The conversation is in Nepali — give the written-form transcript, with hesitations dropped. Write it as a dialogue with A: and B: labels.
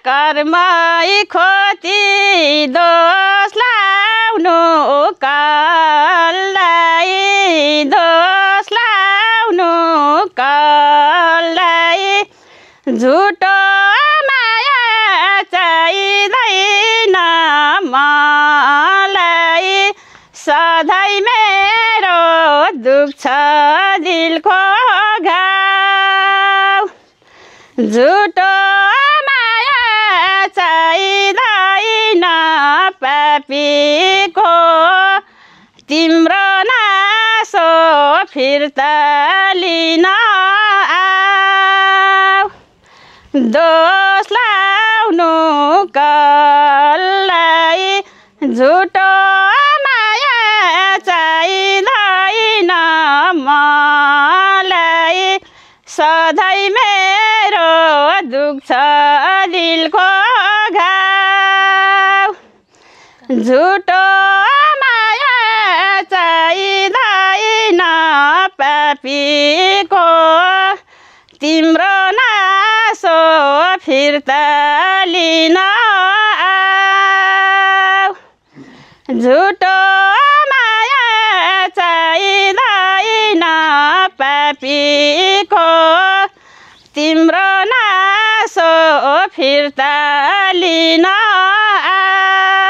A: कर्मै खोती दोष लाउनु कललाई दोष लाउनु कललाई झुटो माया चाहिँदैन मलाई सधैँ मेरो दुख्छ दिलको घाउ झुटो माया चाहिँदैन पापीको तिम्रो नासो फिर्ता लिन आऊ दोष लाउनु कललाई झुटो माया चाहिँदैन मलाई सधैँ मेरो दुख्छ दिलको घाउ झुटो माया चाहिँदैन पापीको तिम्रो नासो फिर्ता लिन आऊ झुटो माया चाहिँदैन पापीको तिम्रो नासो फिर्ता लिन आऊ